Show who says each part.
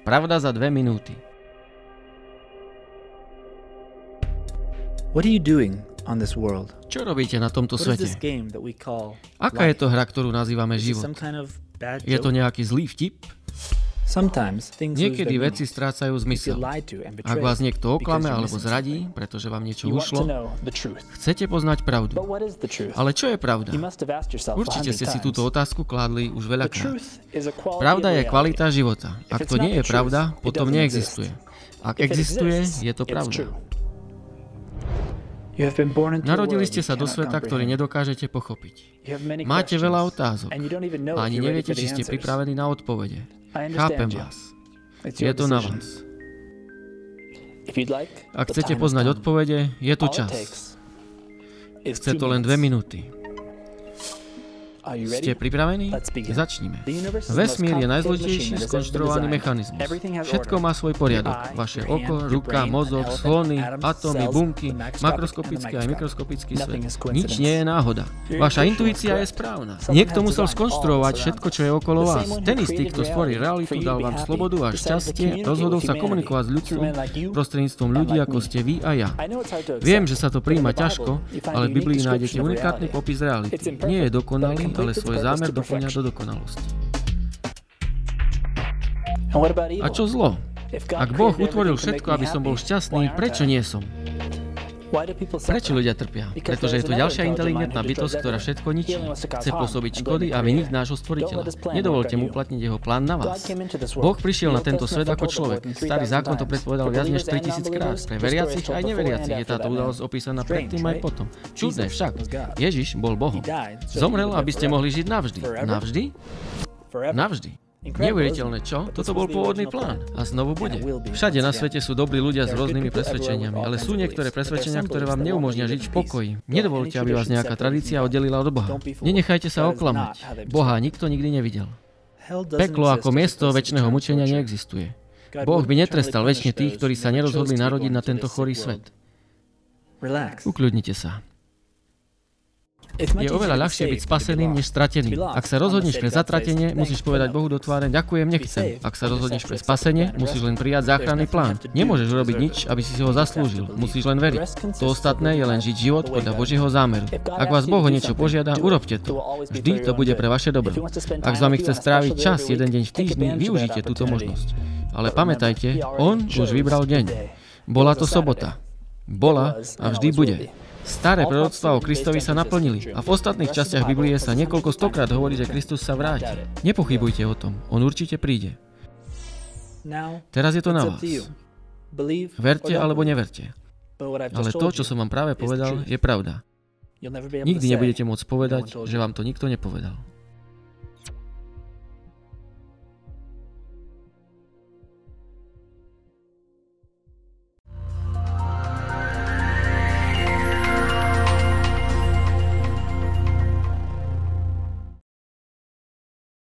Speaker 1: Pravda za 2 minúty.
Speaker 2: What are you doing on this world?
Speaker 1: Čo robíte na tomto
Speaker 2: What is
Speaker 1: svete?
Speaker 2: this game that we call
Speaker 1: Aká je
Speaker 2: life?
Speaker 1: to hra, ktorú nazývame
Speaker 2: Is it
Speaker 1: život?
Speaker 2: some kind of bad
Speaker 1: Je to
Speaker 2: joke?
Speaker 1: nejaký zlý vtip?
Speaker 2: Sometimes things lose
Speaker 1: Niekedy
Speaker 2: their
Speaker 1: veci
Speaker 2: meaning.
Speaker 1: strácajú
Speaker 2: If
Speaker 1: zmysel.
Speaker 2: you're lied to and
Speaker 1: Ak vás
Speaker 2: betrayed
Speaker 1: niekto
Speaker 2: because
Speaker 1: oklame
Speaker 2: you're
Speaker 1: alebo
Speaker 2: missing
Speaker 1: zradí,
Speaker 2: something.
Speaker 1: pretože vám niečo
Speaker 2: You want to
Speaker 1: ušlo,
Speaker 2: know the truth.
Speaker 1: chcete poznať pravdu.
Speaker 2: But what is the truth?
Speaker 1: Ale čo je pravda?
Speaker 2: You must have asked yourself
Speaker 1: Určite
Speaker 2: 100
Speaker 1: ste si
Speaker 2: times.
Speaker 1: túto otázku kládli už
Speaker 2: The
Speaker 1: veľakrát.
Speaker 2: truth is a quality
Speaker 1: Pravda
Speaker 2: of
Speaker 1: je
Speaker 2: reality.
Speaker 1: kvalita života. Ak
Speaker 2: it's
Speaker 1: to
Speaker 2: not
Speaker 1: nie
Speaker 2: the
Speaker 1: je pravda,
Speaker 2: truth, it
Speaker 1: potom
Speaker 2: doesn't
Speaker 1: neexistuje. Ak
Speaker 2: If it
Speaker 1: existuje,
Speaker 2: exists,
Speaker 1: je to
Speaker 2: it's
Speaker 1: pravda.
Speaker 2: true. You have been born into a
Speaker 1: Narodili
Speaker 2: world
Speaker 1: ste
Speaker 2: you
Speaker 1: sa do
Speaker 2: cannot
Speaker 1: sveta, ktorý
Speaker 2: comprehend.
Speaker 1: nedokážete pochopiť.
Speaker 2: You have many
Speaker 1: Máte
Speaker 2: questions,
Speaker 1: veľa otázok
Speaker 2: and you don't even know
Speaker 1: a
Speaker 2: if
Speaker 1: ani
Speaker 2: you're ready
Speaker 1: neviete,
Speaker 2: for the
Speaker 1: či ste
Speaker 2: answers.
Speaker 1: pripravení na odpovede.
Speaker 2: I understand
Speaker 1: Chápem
Speaker 2: you.
Speaker 1: vás.
Speaker 2: It's
Speaker 1: Je
Speaker 2: your
Speaker 1: to na
Speaker 2: decision.
Speaker 1: vás.
Speaker 2: If you'd like,
Speaker 1: Ak
Speaker 2: the
Speaker 1: chcete
Speaker 2: time has
Speaker 1: poznať
Speaker 2: come.
Speaker 1: odpovede, je tu
Speaker 2: All it
Speaker 1: čas.
Speaker 2: takes is
Speaker 1: Chce
Speaker 2: 2
Speaker 1: to len 2
Speaker 2: minutes.
Speaker 1: minúty.
Speaker 2: Are you
Speaker 1: Ste
Speaker 2: ready?
Speaker 1: pripravení?
Speaker 2: Let's begin.
Speaker 1: Začníme.
Speaker 2: The universe is the most
Speaker 1: Vesmír je
Speaker 2: complicated
Speaker 1: najzložitejší
Speaker 2: machine that has ever been
Speaker 1: skonštruovaný
Speaker 2: designed.
Speaker 1: mechanizmus.
Speaker 2: Everything has
Speaker 1: Všetko
Speaker 2: order.
Speaker 1: má svoj poriadok.
Speaker 2: Your eye,
Speaker 1: Vaše
Speaker 2: your
Speaker 1: oko,
Speaker 2: hand, your
Speaker 1: ruka,
Speaker 2: brain,
Speaker 1: mozog,
Speaker 2: an elephant,
Speaker 1: slony,
Speaker 2: atoms,
Speaker 1: atómy,
Speaker 2: cells,
Speaker 1: bunky,
Speaker 2: the macroscopic
Speaker 1: makroskopický
Speaker 2: and the
Speaker 1: aj
Speaker 2: microscopic.
Speaker 1: mikroskopický
Speaker 2: Nothing
Speaker 1: svet.
Speaker 2: is
Speaker 1: Nič
Speaker 2: coincidence.
Speaker 1: nie je náhoda.
Speaker 2: Your
Speaker 1: Vaša
Speaker 2: intuition is
Speaker 1: intuícia je
Speaker 2: correct.
Speaker 1: správna.
Speaker 2: Someone
Speaker 1: Niekto
Speaker 2: has
Speaker 1: musel
Speaker 2: designed
Speaker 1: skonštruovať
Speaker 2: all
Speaker 1: všetko,
Speaker 2: around
Speaker 1: čo je okolo
Speaker 2: The
Speaker 1: vás.
Speaker 2: same one who
Speaker 1: Ten istý,
Speaker 2: created
Speaker 1: kto stvorí
Speaker 2: reality
Speaker 1: realitu,
Speaker 2: for you to
Speaker 1: dal
Speaker 2: be
Speaker 1: vám
Speaker 2: happy,
Speaker 1: slobodu a
Speaker 2: decided to
Speaker 1: šťastie,
Speaker 2: communicate
Speaker 1: rozhodol
Speaker 2: with
Speaker 1: sa
Speaker 2: humanity
Speaker 1: komunikovať s
Speaker 2: through
Speaker 1: ľudstvom
Speaker 2: men like you
Speaker 1: prostredníctvom
Speaker 2: and
Speaker 1: ľudí,
Speaker 2: like
Speaker 1: ako
Speaker 2: me.
Speaker 1: ste vy a ja.
Speaker 2: I know it's hard to
Speaker 1: Viem,
Speaker 2: accept,
Speaker 1: že sa to
Speaker 2: but in
Speaker 1: prijíma
Speaker 2: the
Speaker 1: ťažko,
Speaker 2: Bible, you find
Speaker 1: ale
Speaker 2: a
Speaker 1: v
Speaker 2: unique
Speaker 1: Biblii nájdete
Speaker 2: description of
Speaker 1: unikátny
Speaker 2: reality.
Speaker 1: popis reality.
Speaker 2: It's imperfect,
Speaker 1: Nie je
Speaker 2: but it
Speaker 1: dokonalý, ale
Speaker 2: completes its
Speaker 1: svoj
Speaker 2: purpose
Speaker 1: zámer
Speaker 2: to
Speaker 1: doplňa do
Speaker 2: perfection.
Speaker 1: dokonalosti.
Speaker 2: And what about
Speaker 1: A
Speaker 2: evil?
Speaker 1: čo zlo?
Speaker 2: If God
Speaker 1: Ak Boh
Speaker 2: created
Speaker 1: utvoril
Speaker 2: everything to make
Speaker 1: všetko,
Speaker 2: me
Speaker 1: aby som bol
Speaker 2: happy,
Speaker 1: šťastný,
Speaker 2: why aren't
Speaker 1: prečo
Speaker 2: I?
Speaker 1: nie som?
Speaker 2: Why do people suffer?
Speaker 1: Prečo ľudia trpia?
Speaker 2: Because
Speaker 1: Pretože je
Speaker 2: there's
Speaker 1: tu
Speaker 2: another
Speaker 1: ďalšia
Speaker 2: intelligent
Speaker 1: inteligentná
Speaker 2: mind who
Speaker 1: bytosť,
Speaker 2: destroys
Speaker 1: ktorá
Speaker 2: everything.
Speaker 1: všetko ničí.
Speaker 2: He only wants to cause
Speaker 1: Chce
Speaker 2: harm
Speaker 1: pôsobiť
Speaker 2: and
Speaker 1: škody
Speaker 2: blame
Speaker 1: a
Speaker 2: the
Speaker 1: viniť
Speaker 2: creator.
Speaker 1: nášho stvoriteľa.
Speaker 2: Don't let his plan
Speaker 1: Nedovolte
Speaker 2: work on
Speaker 1: mu
Speaker 2: you.
Speaker 1: uplatniť jeho plán na
Speaker 2: God
Speaker 1: vás.
Speaker 2: came into this world.
Speaker 1: Boh prišiel na
Speaker 2: The Old
Speaker 1: tento
Speaker 2: Testament
Speaker 1: svet ako
Speaker 2: foretold
Speaker 1: človek.
Speaker 2: the Lord more
Speaker 1: Starý
Speaker 2: than
Speaker 1: zákon to
Speaker 2: 3,000
Speaker 1: predpovedal
Speaker 2: times.
Speaker 1: viac než
Speaker 2: For believers and
Speaker 1: 3000 krát.
Speaker 2: non-believers,
Speaker 1: Pre
Speaker 2: the
Speaker 1: veriacich
Speaker 2: story
Speaker 1: aj
Speaker 2: is told
Speaker 1: neveriacich
Speaker 2: before
Speaker 1: je
Speaker 2: and
Speaker 1: táto
Speaker 2: after that
Speaker 1: udalosť
Speaker 2: man.
Speaker 1: opísaná
Speaker 2: Strange,
Speaker 1: predtým aj
Speaker 2: right?
Speaker 1: potom. Čudné
Speaker 2: Jesus
Speaker 1: však.
Speaker 2: was God.
Speaker 1: Ježiš bol Bohom.
Speaker 2: He died so
Speaker 1: Zomrel,
Speaker 2: you could
Speaker 1: aby
Speaker 2: live
Speaker 1: ste
Speaker 2: forever.
Speaker 1: mohli žiť navždy.
Speaker 2: Forever.
Speaker 1: Navždy?
Speaker 2: Forever.
Speaker 1: Navždy.
Speaker 2: Incredible,
Speaker 1: Neuveriteľné,
Speaker 2: isn't it?
Speaker 1: čo?
Speaker 2: But this
Speaker 1: Toto
Speaker 2: was
Speaker 1: bol
Speaker 2: the
Speaker 1: pôvodný
Speaker 2: original
Speaker 1: plán.
Speaker 2: plan.
Speaker 1: A znovu
Speaker 2: And
Speaker 1: bude.
Speaker 2: it will be
Speaker 1: Všade na
Speaker 2: once
Speaker 1: svete sú dobrí ľudia s
Speaker 2: There are good
Speaker 1: rôznymi
Speaker 2: people everywhere
Speaker 1: presvedčeniami,
Speaker 2: with all
Speaker 1: ale
Speaker 2: kinds
Speaker 1: sú
Speaker 2: of
Speaker 1: niektoré
Speaker 2: beliefs, but there are
Speaker 1: presvedčenia,
Speaker 2: some
Speaker 1: ktoré
Speaker 2: beliefs
Speaker 1: vám
Speaker 2: that won't
Speaker 1: neumožnia
Speaker 2: lead you
Speaker 1: žiť
Speaker 2: to
Speaker 1: v
Speaker 2: peace.
Speaker 1: pokoji.
Speaker 2: Don't
Speaker 1: Nedovolte,
Speaker 2: any
Speaker 1: aby vás
Speaker 2: tradition
Speaker 1: nejaká
Speaker 2: separate
Speaker 1: tradícia
Speaker 2: from God.
Speaker 1: oddelila od Boha.
Speaker 2: Don't be fooled.
Speaker 1: Nenechajte sa
Speaker 2: That is
Speaker 1: oklamať.
Speaker 2: not how they
Speaker 1: Boha nikto nikdy nevidel.
Speaker 2: Hell doesn't
Speaker 1: Peklo
Speaker 2: exist
Speaker 1: ako
Speaker 2: as a
Speaker 1: miesto
Speaker 2: place of
Speaker 1: väčšného
Speaker 2: eternal
Speaker 1: mučenia
Speaker 2: torture.
Speaker 1: neexistuje.
Speaker 2: God
Speaker 1: Boh by
Speaker 2: wouldn't
Speaker 1: netrestal
Speaker 2: eternally
Speaker 1: väčšine
Speaker 2: punish
Speaker 1: tých,
Speaker 2: those
Speaker 1: ktorí
Speaker 2: who
Speaker 1: sa
Speaker 2: never
Speaker 1: nerozhodli
Speaker 2: chose to
Speaker 1: narodiť
Speaker 2: go
Speaker 1: na
Speaker 2: into
Speaker 1: tento
Speaker 2: this
Speaker 1: chorý
Speaker 2: sick
Speaker 1: svet.
Speaker 2: world. Relax.
Speaker 1: Ukľudnite sa.
Speaker 2: It's much
Speaker 1: Je oveľa
Speaker 2: easier to
Speaker 1: ľahšie
Speaker 2: be
Speaker 1: byť
Speaker 2: saved than to be
Speaker 1: spaseným, než
Speaker 2: lost.
Speaker 1: strateným.
Speaker 2: To be lost,
Speaker 1: Ak sa rozhodnneš pre
Speaker 2: on the saved God
Speaker 1: zatratenie,
Speaker 2: says,
Speaker 1: musíš
Speaker 2: "Thanks,
Speaker 1: povedať
Speaker 2: but
Speaker 1: Bohu do tváre, ďakujem, nechcem.
Speaker 2: saved,
Speaker 1: Ak sa
Speaker 2: on the
Speaker 1: rozhodneš
Speaker 2: saved
Speaker 1: pre
Speaker 2: God says,
Speaker 1: spasenie,
Speaker 2: "Plan and
Speaker 1: musíš
Speaker 2: rest."
Speaker 1: len prijať záchranný
Speaker 2: There's
Speaker 1: plán.
Speaker 2: nothing you have to do
Speaker 1: Nemôžeš
Speaker 2: to
Speaker 1: urobiť
Speaker 2: deserve
Speaker 1: nič,
Speaker 2: it.
Speaker 1: aby si ho
Speaker 2: You just have to
Speaker 1: zaslúžil.
Speaker 2: believe.
Speaker 1: Musíš len
Speaker 2: The
Speaker 1: veriť.
Speaker 2: rest consists
Speaker 1: To
Speaker 2: of
Speaker 1: ostatné je
Speaker 2: living
Speaker 1: len
Speaker 2: life
Speaker 1: žiť život
Speaker 2: the way
Speaker 1: podľa
Speaker 2: God
Speaker 1: Božieho
Speaker 2: intended.
Speaker 1: zámeru.
Speaker 2: If God
Speaker 1: Ak vás
Speaker 2: asks you
Speaker 1: Boh
Speaker 2: to
Speaker 1: o
Speaker 2: do
Speaker 1: niečo
Speaker 2: something,
Speaker 1: požiada,
Speaker 2: do it.
Speaker 1: urobte
Speaker 2: It
Speaker 1: to.
Speaker 2: will always be
Speaker 1: Vždy
Speaker 2: for
Speaker 1: to
Speaker 2: your own
Speaker 1: bude
Speaker 2: good.
Speaker 1: pre vaše dobro.
Speaker 2: If he wants to spend
Speaker 1: Ak s
Speaker 2: time
Speaker 1: vami
Speaker 2: with you
Speaker 1: chce
Speaker 2: on a
Speaker 1: stráviť
Speaker 2: special day
Speaker 1: čas
Speaker 2: every
Speaker 1: jeden
Speaker 2: week,
Speaker 1: deň v
Speaker 2: take
Speaker 1: týždni,
Speaker 2: advantage of that
Speaker 1: využite túto
Speaker 2: opportunity.
Speaker 1: možnosť. Ale
Speaker 2: But
Speaker 1: pamätajte,
Speaker 2: remember, he already
Speaker 1: on už
Speaker 2: chose
Speaker 1: vybral
Speaker 2: the
Speaker 1: deň.
Speaker 2: day.
Speaker 1: Bola
Speaker 2: It
Speaker 1: to
Speaker 2: was a
Speaker 1: sobota. Bola a vždy bude. Staré proroctvá o Kristovi sa naplnili a v ostatných častiach Biblie sa niekoľko stokrát hovorí, že Kristus sa vráti. Nepochybujte o tom, on určite príde.
Speaker 2: Now,
Speaker 1: Teraz je to
Speaker 2: it's
Speaker 1: na
Speaker 2: up
Speaker 1: vás.
Speaker 2: to you. Believe
Speaker 1: Verte
Speaker 2: or don't
Speaker 1: alebo
Speaker 2: believe.
Speaker 1: neverte.
Speaker 2: But what I've
Speaker 1: Ale
Speaker 2: just
Speaker 1: to,
Speaker 2: told
Speaker 1: čo
Speaker 2: you
Speaker 1: som vám práve
Speaker 2: is the
Speaker 1: povedal,
Speaker 2: truth.
Speaker 1: je pravda.
Speaker 2: You'll never be able to
Speaker 1: Nikdy
Speaker 2: say,
Speaker 1: nebudete môcť povedať,
Speaker 2: "No one told
Speaker 1: že
Speaker 2: you."
Speaker 1: vám to nikto nepovedal.